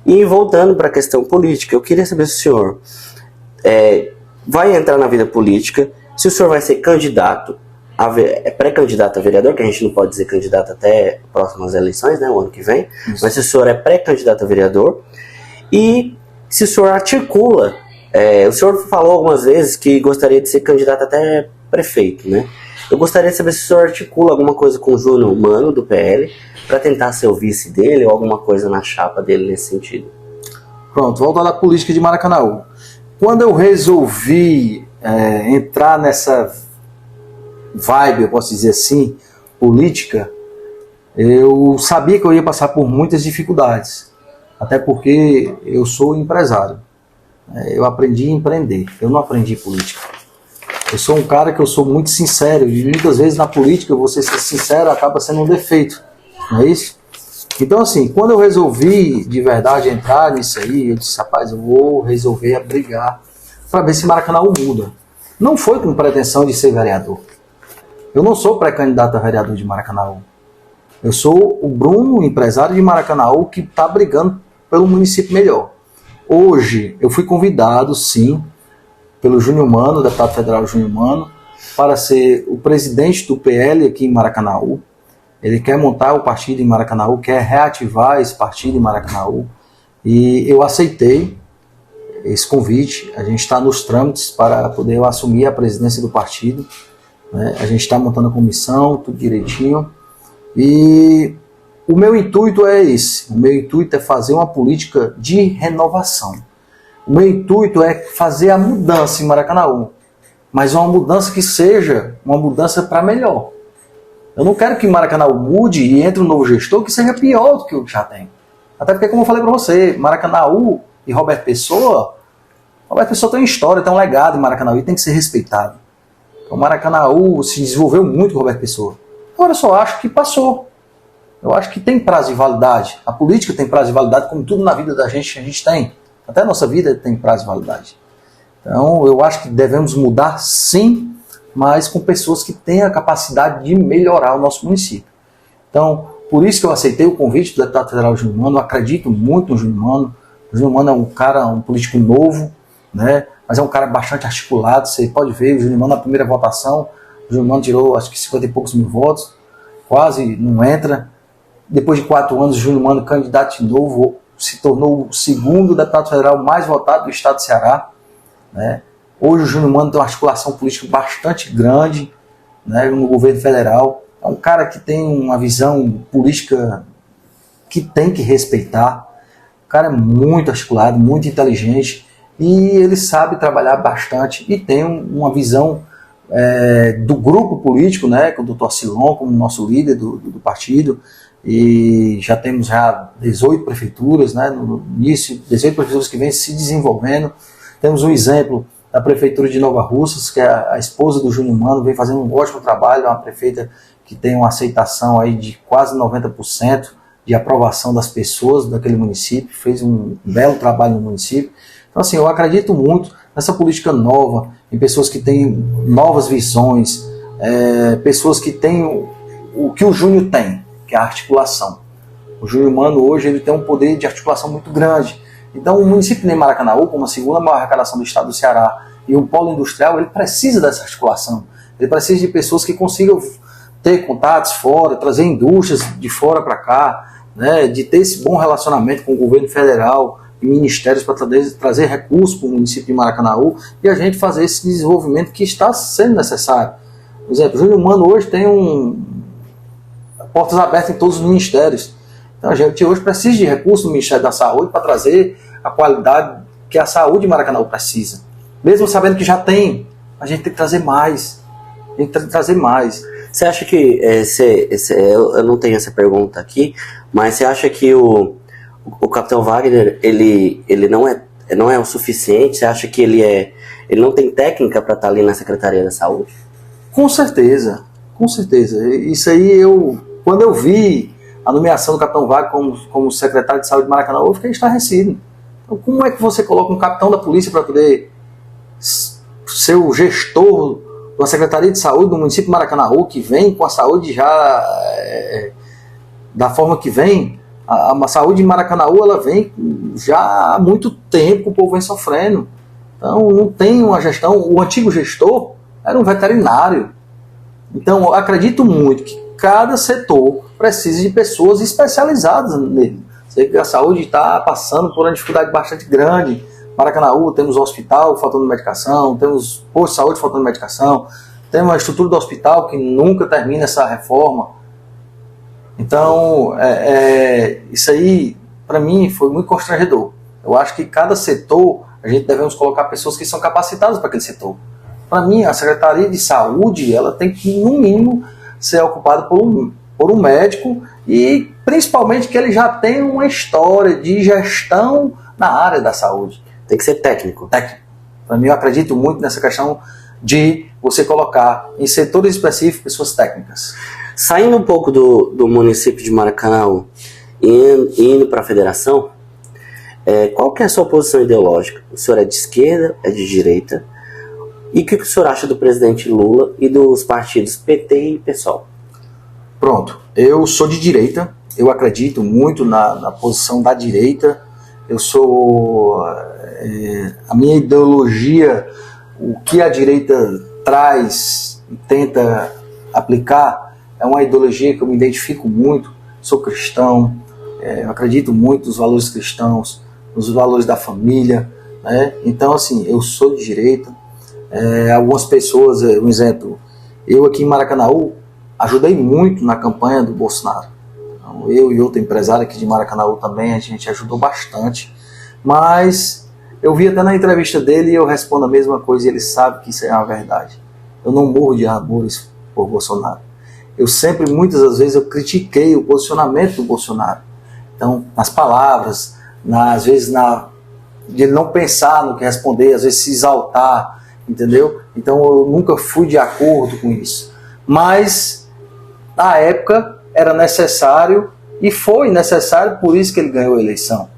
Speaker 2: E voltando para a questão política, eu queria saber se o senhor vai entrar na vida política, se o senhor vai ser candidato, pré-candidato a vereador, que a gente não pode dizer candidato até próximas eleições, né, o ano que vem, isso. Mas se o senhor é pré-candidato a vereador, e se o senhor articula, o senhor falou algumas vezes que gostaria de ser candidato até prefeito, né? Eu gostaria de saber se o senhor articula alguma coisa com o Júnior Mano, do PL, para tentar ser o vice dele, ou alguma coisa na chapa dele nesse sentido.
Speaker 3: Pronto, volta à política de Maracanaú. Quando eu resolvi entrar nessa vibe, eu posso dizer assim, política, eu sabia que eu ia passar por muitas dificuldades, até porque eu sou empresário. Eu aprendi a empreender, eu não aprendi política. Eu sou um cara que eu sou muito sincero, e muitas vezes na política você ser sincero acaba sendo um defeito, não é isso? Então assim, quando eu resolvi de verdade entrar nisso aí, eu disse, rapaz, eu vou resolver a brigar para ver se Maracanaú muda. Não foi com pretensão de ser vereador. Eu não sou pré-candidato a vereador de Maracanaú. Eu sou o Bruno, empresário de Maracanaú, que está brigando pelo município melhor. Hoje, eu fui convidado, sim, pelo Júnior Mano, deputado federal Júnior Mano, para ser o presidente do PL aqui em Maracanaú. Ele quer montar o partido em Maracanaú, quer reativar esse partido em Maracanaú. E eu aceitei esse convite. A gente está nos trâmites para poder assumir a presidência do partido, né? A gente está montando a comissão, tudo direitinho. E o meu intuito é esse. O meu intuito é fazer uma política de renovação. O meu intuito é fazer a mudança em Maracanaú, mas uma mudança que seja uma mudança para melhor. Eu não quero que Maracanaú mude e entre um novo gestor que seja pior do que o que já tem. Até porque, como eu falei para você, Maracanaú e Roberto Pessoa tem uma história, tem um legado em Maracanaú e tem que ser respeitado. Então, Maracanaú se desenvolveu muito com Roberto Pessoa. Agora eu só acho que passou. Eu acho que tem prazo de validade. A política tem prazo de validade, como tudo na vida da gente, a gente tem. Até a nossa vida tem prazo de validade. Então, eu acho que devemos mudar, sim, mas com pessoas que têm a capacidade de melhorar o nosso município. Então, por isso que eu aceitei o convite do deputado federal Júnior Mano. Eu acredito muito no Júnior Mano. O Júnior Mano é um cara, um político novo, né? Mas é um cara bastante articulado. Você pode ver, o Júnior Mano na primeira votação, o Júnior Mano tirou acho que 50 e poucos mil votos, quase não entra. Depois de 4 anos, o Júnior Mano, candidato de novo, se tornou o segundo deputado federal mais votado do estado do Ceará, né? Hoje o Júnior Mano tem uma articulação política bastante grande, né, no governo federal. É um cara que tem uma visão política que tem que respeitar. O cara é muito articulado, muito inteligente e ele sabe trabalhar bastante e tem uma visão do grupo político, né, com o Dr. Silon como nosso líder do partido. E já temos 18 prefeituras, né, no início, 18 prefeituras que vêm se desenvolvendo. Temos um exemplo da prefeitura de Nova Russas, que é a esposa do Júnior Mano, vem fazendo um ótimo trabalho, é uma prefeita que tem uma aceitação aí de quase 90% de aprovação das pessoas daquele município, fez um belo trabalho no município. Então assim, eu acredito muito nessa política nova, em pessoas que têm novas visões, pessoas que têm o que o Júnior tem, que é a articulação. O Júnior Mano hoje ele tem um poder de articulação muito grande. Então o município de Maracanaú, como a segunda maior arrecadação do estado do Ceará e um polo industrial, ele precisa dessa articulação. Ele precisa de pessoas que consigam ter contatos fora, trazer indústrias de fora para cá, né, de ter esse bom relacionamento com o governo federal e ministérios para trazer recursos para o município de Maracanaú e a gente fazer esse desenvolvimento que está sendo necessário. Por exemplo, o Júnior Mano hoje tem portas abertas em todos os ministérios. Então a gente hoje precisa de recursos no Ministério da Saúde para trazer a qualidade que a saúde de Maracanaú precisa. Mesmo sabendo que já tem, a gente tem que trazer mais. Tem que trazer mais.
Speaker 2: Você acha que, eu não tenho essa pergunta aqui, mas você acha que o Capitão Wagner, ele não é o suficiente? Você acha que ele não tem técnica para estar ali na Secretaria da Saúde?
Speaker 3: Com certeza, com certeza. Isso aí, quando eu vi a nomeação do Capitão Wagner como secretário de saúde de Maracanaú, eu fiquei estarrecido. Então, como é que você coloca um capitão da polícia para poder ser o gestor da Secretaria de Saúde do município de Maracanaú, que vem com a saúde já da forma que vem? A saúde de Maracanaú, ela vem já há muito tempo que o povo vem sofrendo. Então, não tem uma gestão. O antigo gestor era um veterinário. Então, eu acredito muito que cada setor precisa de pessoas especializadas nele. Sei que a saúde está passando por uma dificuldade bastante grande. Maracanaú, temos o hospital faltando medicação, temos posto de saúde faltando medicação, temos a estrutura do hospital que nunca termina essa reforma. Então, isso aí, para mim, foi muito constrangedor. Eu acho que cada setor, a gente devemos colocar pessoas que são capacitadas para aquele setor. Para mim, a Secretaria de Saúde, ela tem que, no mínimo, ser ocupado por um médico, e principalmente que ele já tem uma história de gestão na área da saúde.
Speaker 2: Tem que ser técnico.
Speaker 3: Técnico. Para mim, eu acredito muito nessa questão de você colocar em setores específicos pessoas técnicas.
Speaker 2: Saindo um pouco do município de Maracanaú e indo para a federação, qual que é a sua posição ideológica? O senhor é de esquerda, é de direita? E o que o senhor acha do presidente Lula e dos partidos PT e PSOL?
Speaker 3: Pronto, eu sou de direita, eu acredito muito na posição da direita. Eu sou... a minha ideologia, o que a direita traz e tenta aplicar, é uma ideologia que eu me identifico muito. Sou cristão, eu acredito muito nos valores cristãos, nos valores da família, né? Então, assim, eu sou de direita. Algumas pessoas, um exemplo, eu aqui em Maracanaú ajudei muito na campanha do Bolsonaro. Então, eu e outro empresário aqui de Maracanaú também, a gente ajudou bastante. Mas eu vi até na entrevista dele e eu respondo a mesma coisa e ele sabe que isso é uma verdade. Eu não morro de amores por Bolsonaro. Eu sempre, muitas das vezes, eu critiquei o posicionamento do Bolsonaro. Então, nas palavras, às vezes de ele não pensar no que responder, às vezes se exaltar, entendeu? Então eu nunca fui de acordo com isso. Mas, na época, era necessário, e foi necessário, por isso que ele ganhou a eleição.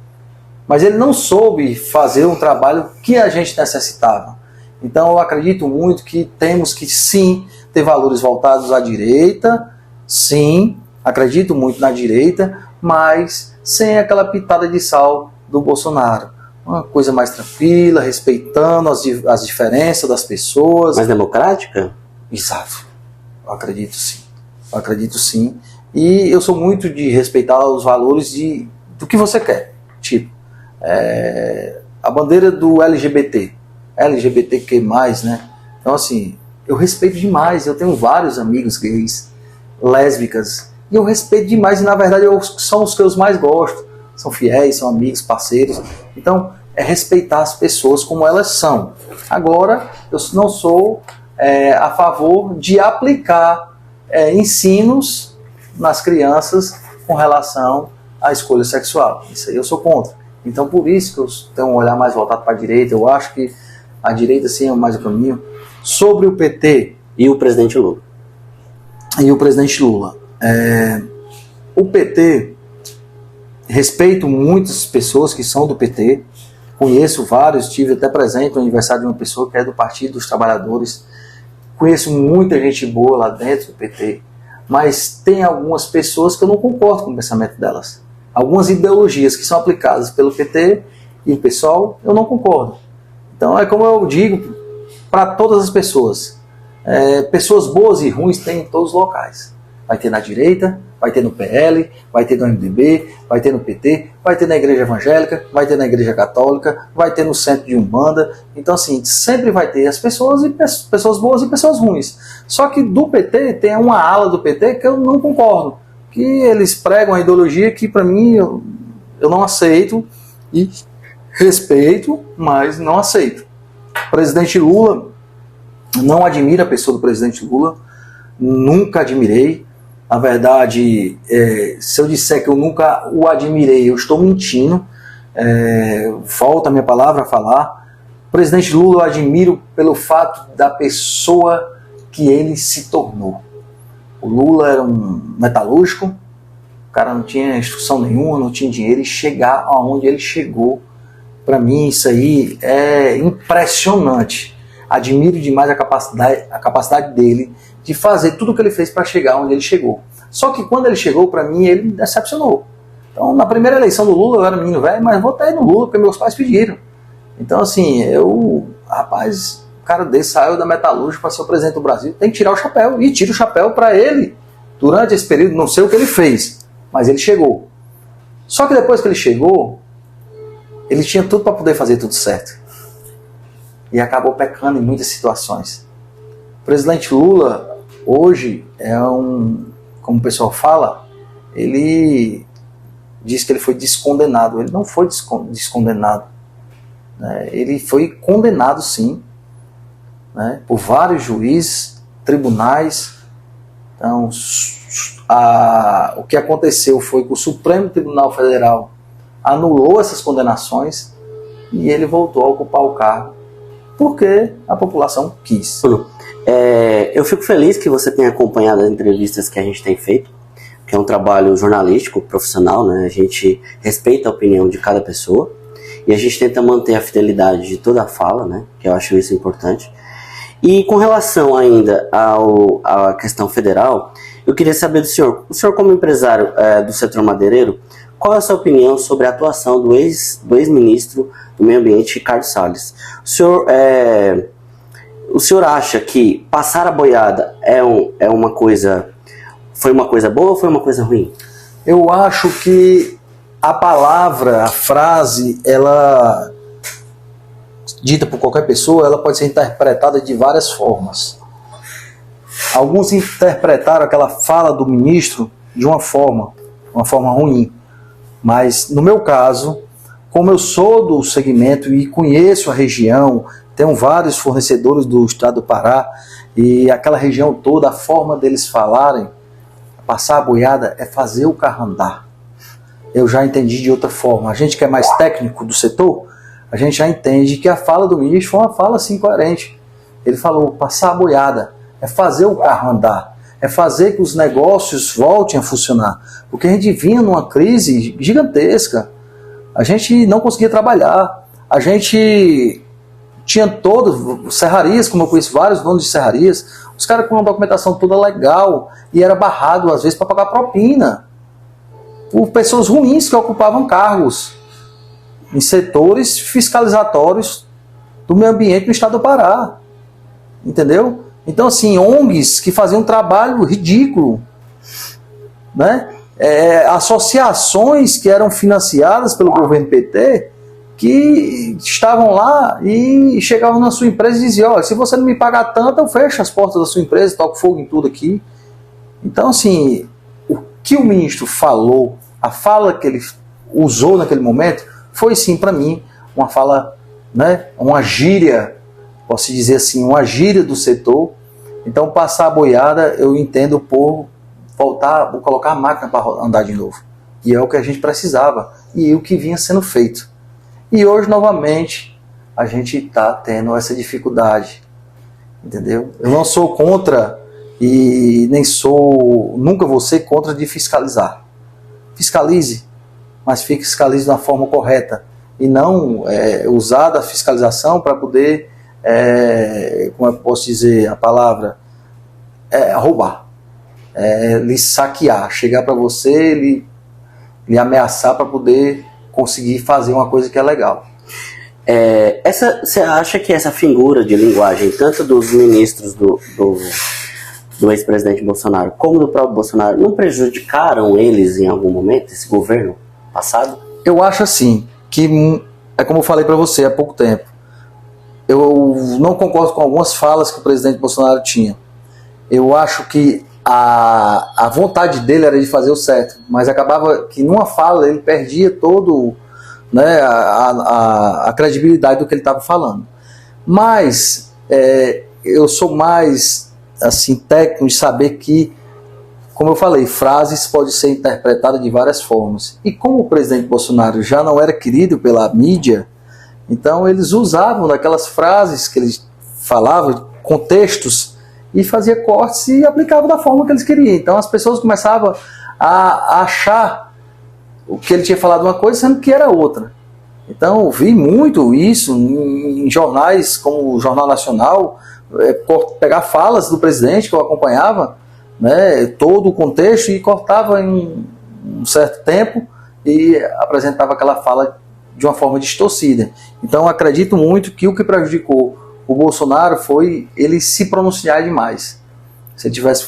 Speaker 3: Mas ele não soube fazer um trabalho que a gente necessitava. Então eu acredito muito que temos que sim ter valores voltados à direita, sim, acredito muito na direita, mas sem aquela pitada de sal do Bolsonaro. Uma coisa mais tranquila, respeitando as diferenças das pessoas.
Speaker 2: Mais democrática?
Speaker 3: Exato, eu acredito sim. Eu acredito sim. E eu sou muito de respeitar os valores do que você quer. Tipo, a bandeira do LGBTQ+, né? Então, assim, eu respeito demais. Eu tenho vários amigos gays, lésbicas, e eu respeito demais. E, na verdade, são os que eu mais gosto. São fiéis, são amigos, parceiros. Então, é respeitar as pessoas como elas são. Agora, eu não sou a favor de aplicar ensinos nas crianças com relação à escolha sexual. Isso aí eu sou contra. Então, por isso que eu tenho um olhar mais voltado para a direita. Eu acho que a direita, sim, é mais o caminho. Sobre o PT...
Speaker 2: E o presidente Lula?
Speaker 3: E o presidente Lula. O PT... Respeito muitas pessoas que são do PT. Conheço vários. Estive até presente no aniversário de uma pessoa que é do Partido dos Trabalhadores. Conheço muita gente boa lá dentro do PT. Mas tem algumas pessoas que eu não concordo com o pensamento delas. Algumas ideologias que são aplicadas pelo PT e o PSOL, eu não concordo. Então é como eu digo para todas as pessoas. Pessoas boas e ruins tem em todos os locais. Vai ter na direita, vai ter no PL, vai ter no MDB, vai ter no PT, vai ter na igreja evangélica, vai ter na igreja católica, vai ter no centro de Umbanda. Então, assim, sempre vai ter as pessoas, pessoas boas e pessoas ruins. Só que do PT, tem uma ala do PT que eu não concordo. Que eles pregam a ideologia que, para mim, eu não aceito e respeito, mas não aceito. O presidente Lula, não admiro a pessoa do presidente Lula, nunca admirei. Na verdade, se eu disser que eu nunca o admirei, eu estou mentindo. Volto a minha palavra a falar. O presidente Lula eu admiro pelo fato da pessoa que ele se tornou. O Lula era um metalúrgico, o cara não tinha instrução nenhuma, não tinha dinheiro, e chegar aonde ele chegou, para mim isso aí é impressionante. Admiro demais a capacidade dele de fazer tudo o que ele fez para chegar onde ele chegou. Só que quando ele chegou, para mim, ele me decepcionou. Então, na primeira eleição do Lula, eu era menino velho, mas votei no Lula, porque meus pais pediram. Então, assim, rapaz, o cara desse saiu da metalúrgica para ser o presidente do Brasil, tem que tirar o chapéu, e tira o chapéu para ele. Durante esse período, não sei o que ele fez, mas ele chegou. Só que depois que ele chegou, ele tinha tudo para poder fazer tudo certo. E acabou pecando em muitas situações. O presidente Lula, hoje, como o pessoal fala, ele diz que ele foi descondenado. Ele não foi descondenado. Né? Ele foi condenado, sim, né, por vários juízes, tribunais, Então, o que aconteceu foi que o Supremo Tribunal Federal anulou essas condenações e ele voltou a ocupar o cargo porque a população quis.
Speaker 2: Eu fico feliz que você tenha acompanhado as entrevistas que a gente tem feito, que é um trabalho jornalístico, profissional, né? A gente respeita a opinião de cada pessoa e a gente tenta manter a fidelidade de toda a fala, né? Que eu acho isso importante. E com relação ainda à questão federal, eu queria saber do senhor, o senhor como empresário do setor madeireiro, qual é a sua opinião sobre a atuação do ex-ministro do Meio Ambiente, Ricardo Salles? O senhor acha que passar a boiada foi uma coisa boa ou foi uma coisa ruim?
Speaker 3: Eu acho que a palavra, a frase, ela dita por qualquer pessoa, ela pode ser interpretada de várias formas. Alguns interpretaram aquela fala do ministro de uma forma ruim. Mas, no meu caso, como eu sou do segmento e conheço a região, tenho vários fornecedores do estado do Pará, e aquela região toda, a forma deles falarem, passar a boiada é fazer o carro andar. Eu já entendi de outra forma. A gente que é mais técnico do setor, a gente já entende que a fala do ministro foi uma fala assim coerente. Ele falou, passar a boiada é fazer o carro andar, é fazer que os negócios voltem a funcionar. Porque a gente vinha numa crise gigantesca, a gente não conseguia trabalhar, a gente tinha serrarias, como eu conheço vários donos de serrarias, os caras com uma documentação toda legal e era barrado às vezes para pagar propina por pessoas ruins que ocupavam cargos em setores fiscalizatórios do meio ambiente no estado do Pará. Entendeu? Então, assim, ONGs que faziam um trabalho ridículo, né? Associações que eram financiadas pelo governo PT, que estavam lá e chegavam na sua empresa e diziam, olha, se você não me pagar tanto, eu fecho as portas da sua empresa, toco fogo em tudo aqui. Então, assim, o que o ministro falou, a fala que ele usou naquele momento, foi sim, para mim, uma fala, né, uma gíria, posso dizer assim, uma gíria do setor. Então, passar a boiada, eu entendo por voltar, vou colocar a máquina para andar de novo. E é o que a gente precisava, e o que vinha sendo feito. E hoje, novamente, a gente está tendo essa dificuldade, entendeu? Eu não sou contra, e nunca vou ser contra de fiscalizar. Fiscalize, mas fiscalize da forma correta, e não usar da fiscalização para poder, como eu posso dizer a palavra, roubar, lhe saquear, chegar para você, lhe ameaçar para poder conseguir fazer uma coisa que é legal. Você acha que essa figura de linguagem, tanto dos ministros do ex-presidente Bolsonaro como do próprio Bolsonaro, não prejudicaram eles em algum momento, esse governo passado? Eu acho assim, que é como eu falei para você há pouco tempo, eu não concordo com algumas falas que o presidente Bolsonaro tinha. Eu acho que a vontade dele era de fazer o certo, mas acabava que numa fala ele perdia todo, né, a credibilidade do que ele estava falando. Mas eu sou mais assim, técnico de saber que, como eu falei, frases podem ser interpretadas de várias formas. E como o presidente Bolsonaro já não era querido pela mídia, então eles usavam daquelas frases que ele falava, contextos, e fazia cortes e aplicava da forma que eles queriam. Então as pessoas começavam a achar o que ele tinha falado uma coisa, sendo que era outra. Então eu vi muito isso em jornais como o Jornal Nacional, pegar falas do presidente que eu acompanhava, né, todo o contexto, e cortava em um certo tempo e apresentava aquela fala de uma forma distorcida. Então eu acredito muito que o que prejudicou o Bolsonaro foi ele se pronunciar demais. Se ele tivesse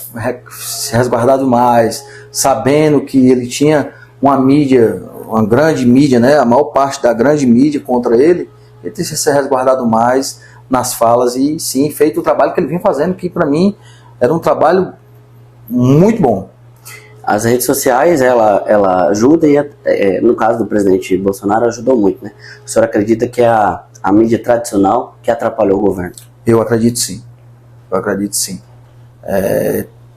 Speaker 3: se resguardado mais, sabendo que ele tinha uma mídia, uma grande mídia, né, a maior parte da grande mídia contra ele teria que se resguardado mais nas falas e sim, feito o trabalho que ele vinha fazendo, que para mim era um trabalho muito bom. As redes sociais, ela ajuda e, no caso do presidente Bolsonaro, ajudou muito, né? O senhor acredita que é a mídia tradicional que atrapalhou o governo? Eu acredito sim.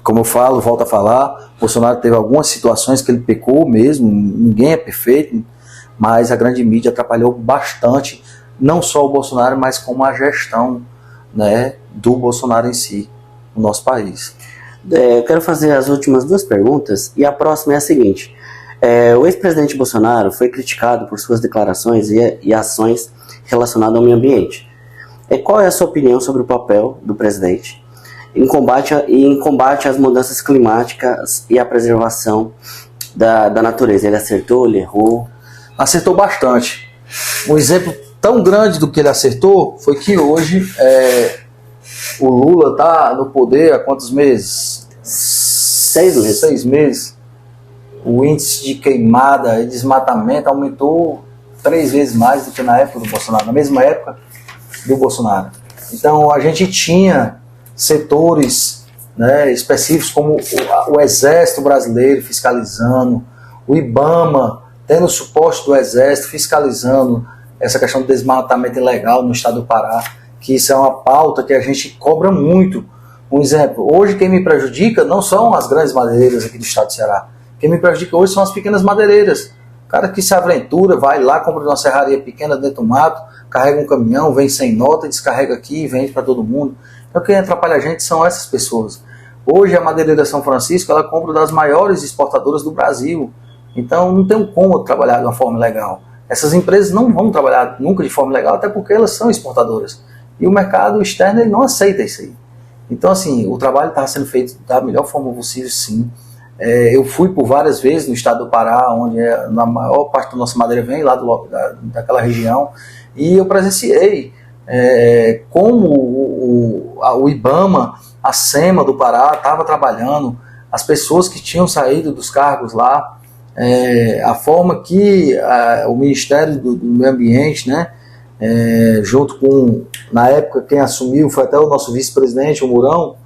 Speaker 3: como eu falo, volto a falar, Bolsonaro teve algumas situações que ele pecou mesmo, ninguém é perfeito, mas a grande mídia atrapalhou bastante, não só o Bolsonaro, mas como a gestão, né, do Bolsonaro em si, no nosso país.
Speaker 2: Eu quero fazer as últimas duas perguntas, e a próxima é a seguinte. O ex-presidente Bolsonaro foi criticado por suas declarações e ações relacionadas ao meio ambiente. Qual é a sua opinião sobre o papel do presidente em combate às mudanças climáticas e à preservação da natureza? Ele acertou, ele errou?
Speaker 3: Acertou bastante. Um exemplo tão grande do que ele acertou foi que hoje o Lula está no poder há quantos meses?
Speaker 2: 6 meses.
Speaker 3: 6 meses. O índice de queimada e desmatamento aumentou 3 vezes mais do que na época do Bolsonaro, na mesma época do Bolsonaro. Então a gente tinha setores, né, específicos como o Exército Brasileiro fiscalizando, o IBAMA tendo suporte do Exército fiscalizando essa questão do desmatamento ilegal no estado do Pará, que isso é uma pauta que a gente cobra muito. Um exemplo, hoje quem me prejudica não são as grandes madeireiras aqui do estado do Ceará, quem me prejudica hoje são as pequenas madeireiras. O cara que se aventura, vai lá, compra uma serraria pequena dentro do mato, carrega um caminhão, vem sem nota, descarrega aqui e vende para todo mundo. Então quem atrapalha a gente são essas pessoas. Hoje a madeireira São Francisco, ela compra das maiores exportadoras do Brasil. Então não tem como trabalhar de uma forma legal. Essas empresas não vão trabalhar nunca de forma legal, até porque elas são exportadoras. E o mercado externo ele não aceita isso aí. Então assim, o trabalho está sendo feito da melhor forma possível, sim. Eu fui por várias vezes no estado do Pará, onde a maior parte da nossa madeira vem lá daquela região, e eu presenciei como o IBAMA, a SEMA do Pará estava trabalhando, as pessoas que tinham saído dos cargos lá, a forma que o Ministério do Meio Ambiente, né, junto com, na época, quem assumiu foi até o nosso vice-presidente, o Mourão,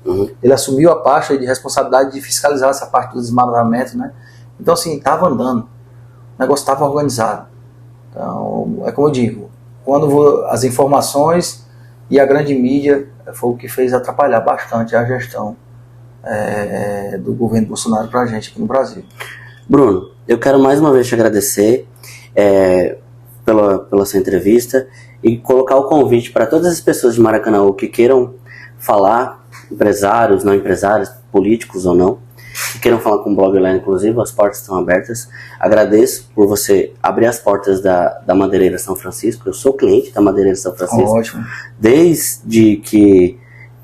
Speaker 3: ele assumiu a pasta de responsabilidade de fiscalizar essa parte do desmatamento, né? Então, assim, estava andando, o negócio estava organizado. Então, é como eu digo, quando as informações e a grande mídia foi o que fez atrapalhar bastante a gestão do governo Bolsonaro para a gente aqui no Brasil.
Speaker 2: Bruno, eu quero mais uma vez te agradecer pela sua entrevista e colocar o convite para todas as pessoas de Maracanaú que queiram falar, empresários, não empresários, políticos ou não, que queiram falar com o blog online, inclusive, as portas estão abertas. Agradeço por você abrir as portas da Madeireira São Francisco. Eu sou cliente da Madeireira São Francisco.
Speaker 3: Ótimo.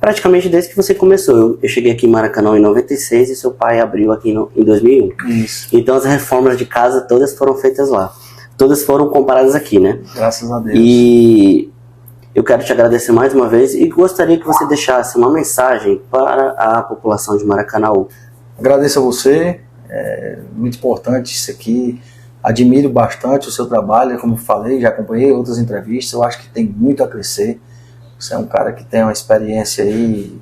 Speaker 2: Praticamente desde que você começou. Eu cheguei aqui em Maracanã em 96 e seu pai abriu aqui em 2001.
Speaker 3: Isso.
Speaker 2: Então as reformas de casa todas foram feitas lá. Todas foram comparadas aqui, né?
Speaker 3: Graças a Deus.
Speaker 2: E eu quero te agradecer mais uma vez e gostaria que você deixasse uma mensagem para a população de Maracanaú.
Speaker 3: Agradeço a você, é muito importante isso aqui, admiro bastante o seu trabalho, como eu falei, já acompanhei outras entrevistas, eu acho que tem muito a crescer. Você é um cara que tem uma experiência aí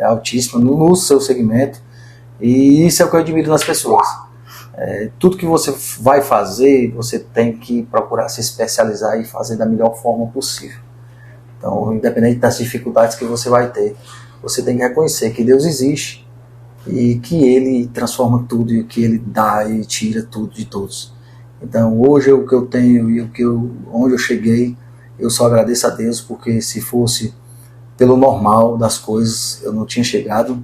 Speaker 3: altíssima no seu segmento, e isso é o que eu admiro nas pessoas. Tudo que você vai fazer, você tem que procurar se especializar e fazer da melhor forma possível. Então, independente das dificuldades que você vai ter, você tem que reconhecer que Deus existe e que Ele transforma tudo e que Ele dá e tira tudo de todos. Então, hoje o que eu tenho e onde eu cheguei, eu só agradeço a Deus, porque se fosse pelo normal das coisas, eu não tinha chegado,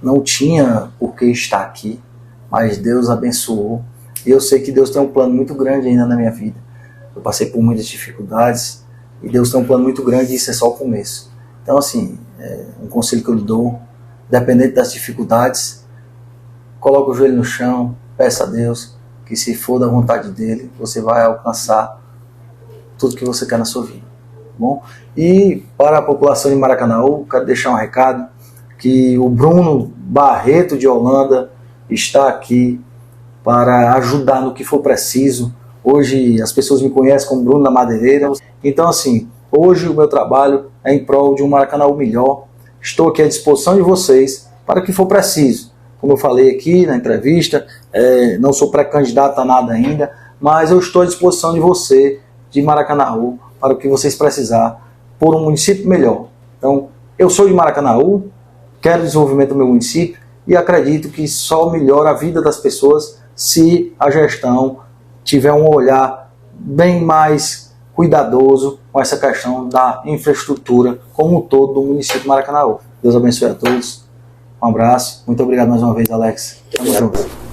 Speaker 3: não tinha por que estar aqui, mas Deus abençoou, e eu sei que Deus tem um plano muito grande ainda na minha vida. Eu passei por muitas dificuldades, e Deus tem um plano muito grande, e isso é só o começo. Então, assim, um conselho que eu lhe dou, dependente das dificuldades, coloque o joelho no chão, peça a Deus, que se for da vontade dEle, você vai alcançar tudo que você quer na sua vida. Tá bom? E para a população de Maracanaú, quero deixar um recado, que o Bruno Barreto de Holanda está aqui para ajudar no que for preciso. Hoje as pessoas me conhecem como Bruno da Madeireira. Então, assim, hoje o meu trabalho é em prol de um Maracanaú melhor. Estou aqui à disposição de vocês para o que for preciso. Como eu falei aqui na entrevista, não sou pré-candidato a nada ainda, mas eu estou à disposição de você, de Maracanaú, para o que vocês precisar, por um município melhor. Então, eu sou de Maracanaú, quero o desenvolvimento do meu município, e acredito que só melhora a vida das pessoas se a gestão tiver um olhar bem mais cuidadoso com essa questão da infraestrutura como um todo do município de Maracanaú. Deus abençoe a todos. Um abraço. Muito obrigado mais uma vez, Alex. Tamo junto.